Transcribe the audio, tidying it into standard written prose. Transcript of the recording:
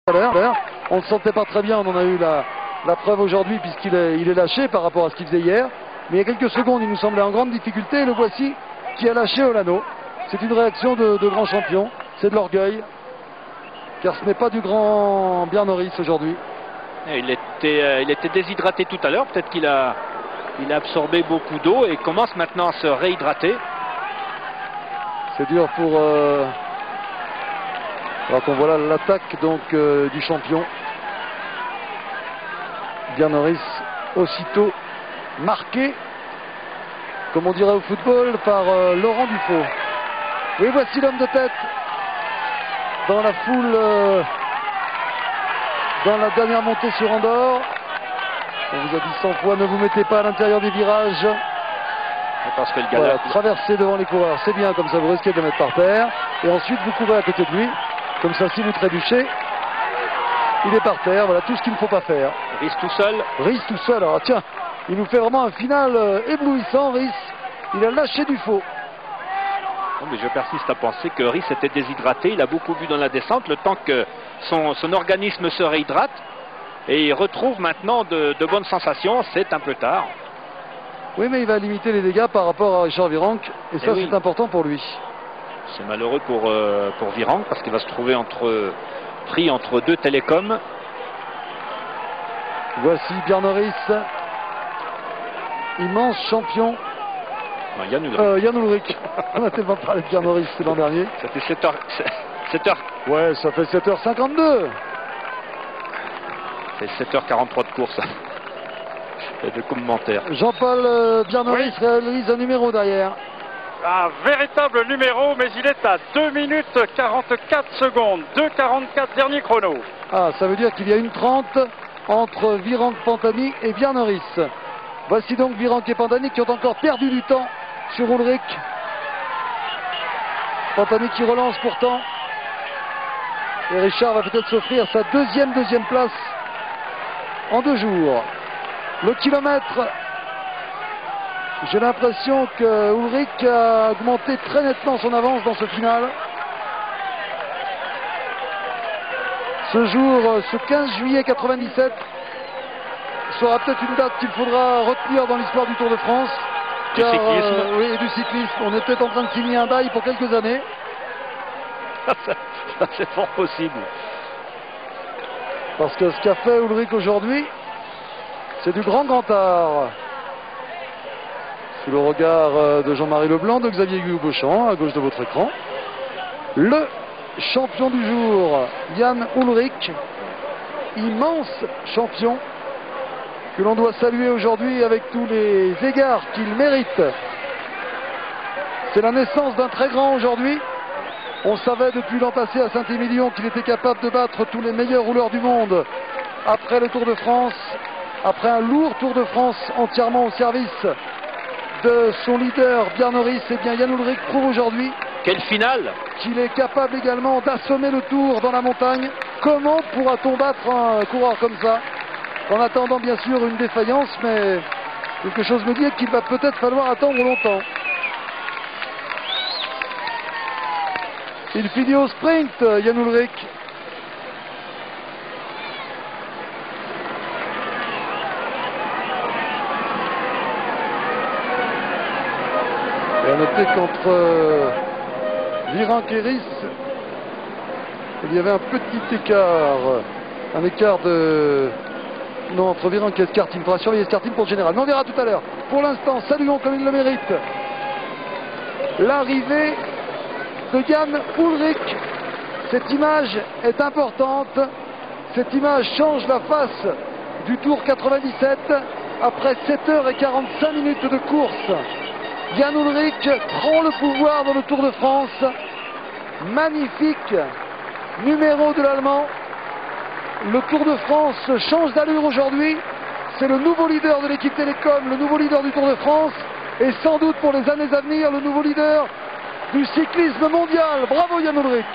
On ne le sentait pas très bien, on en a eu la preuve aujourd'hui puisqu'il est lâché par rapport à ce qu'il faisait hier. Mais il y a quelques secondes, il nous semblait en grande difficulté et le voici qui a lâché Olano. C'est une réaction de grand champion, c'est de l'orgueil, car ce n'est pas du grand Bjarne Riis aujourd'hui. Il était déshydraté tout à l'heure, peut-être qu'il a absorbé beaucoup d'eau et commence maintenant à se réhydrater. C'est dur pour... Alors qu'on voit là l'attaque donc du champion. Bjarne Riis aussitôt marqué, comme on dirait au football, par Laurent Dufaux. Oui, voici l'homme de tête dans la foule, dans la dernière montée sur Andorre. On vous a dit 100 fois, ne vous mettez pas à l'intérieur des virages. Parce que le gars voilà, traverser devant les coureurs, c'est bien, comme ça vous risquez de le mettre par terre. Et ensuite vous courez à côté de lui, comme ça si vous trébuchez, il est par terre. Voilà tout ce qu'il ne faut pas faire. Riis tout seul. Riis tout seul, alors tiens, il nous fait vraiment un final éblouissant, Riis. Il a lâché du faux. Non, mais je persiste à penser que Riis était déshydraté, il a beaucoup bu dans la descente, le temps que son organisme se réhydrate. Et il retrouve maintenant de bonnes sensations, c'est un peu tard. Oui, mais il va limiter les dégâts par rapport à Richard Virenque, et ça oui, c'est important pour lui. C'est malheureux pour Virenque, parce qu'il va se trouver pris entre deux télécoms. Voici Bjarne Riis, immense champion. Jan Ullrich. On a tellement parlé de Bjarne Riis l'an dernier. Ça fait 7h. Ouais, ça fait 7h52. C'est 7h43 de course. Et de commentaires. Jean-Paul Bjarne Riis réalise un numéro derrière. Un véritable numéro, mais il est à 2 minutes 44 secondes. 2,44 dernier chrono. Ah, ça veut dire qu'il y a une 30 entre Virenque Pantani et Bjarne Riis. Voici donc Virenque et Pantani qui ont encore perdu du temps sur Ullrich. Pantani qui relance pourtant. Et Richard va peut-être s'offrir sa deuxième place en 2 jours. Le kilomètre, j'ai l'impression que Ullrich a augmenté très nettement son avance dans ce final. Ce jour, ce 15 juillet 97, sera peut-être une date qu'il faudra retenir dans l'histoire du Tour de France. Du cyclisme. Oui, et du cyclisme. On est peut-être en train de signer un bail pour quelques années. C'est fort possible. Parce que ce qu'a fait Ullrich aujourd'hui, c'est du grand art. Sous le regard de Jean-Marie Leblanc, de Xavier Beauchamp, à gauche de votre écran. Le champion du jour, Jan Ullrich, immense champion, que l'on doit saluer aujourd'hui avec tous les égards qu'il mérite. C'est la naissance d'un très grand aujourd'hui. On savait depuis l'an passé à Saint-Émilion qu'il était capable de battre tous les meilleurs rouleurs du monde. Après le Tour de France, après un lourd Tour de France entièrement au service de son leader Bjarne Riis, et bien Jan Ullrich prouve aujourd'hui quelle finale qu'il est capable également d'assommer le Tour dans la montagne. Comment pourra-t-on battre un coureur comme ça? En attendant bien sûr une défaillance, mais quelque chose me dit qu'il va peut-être falloir attendre longtemps. Il finit au sprint, Jan Ullrich. Et à noter qu'entre Virenque et Riis, il y avait un petit écart. Un écart de... Non, entre Virenque et Escartine. Il faudra surveiller Escartine pour le général. Mais on verra tout à l'heure. Pour l'instant, saluons comme il le mérite l'arrivée de Jan Ullrich. Cette image est importante. Cette image change la face du Tour 97 après 7h45 minutes de course. Jan Ullrich prend le pouvoir dans le Tour de France. Magnifique numéro de l'Allemand. Le Tour de France change d'allure aujourd'hui. C'est le nouveau leader de l'équipe Télécom, le nouveau leader du Tour de France. Et sans doute pour les années à venir, le nouveau leader du cyclisme mondial. Bravo Jan Ullrich.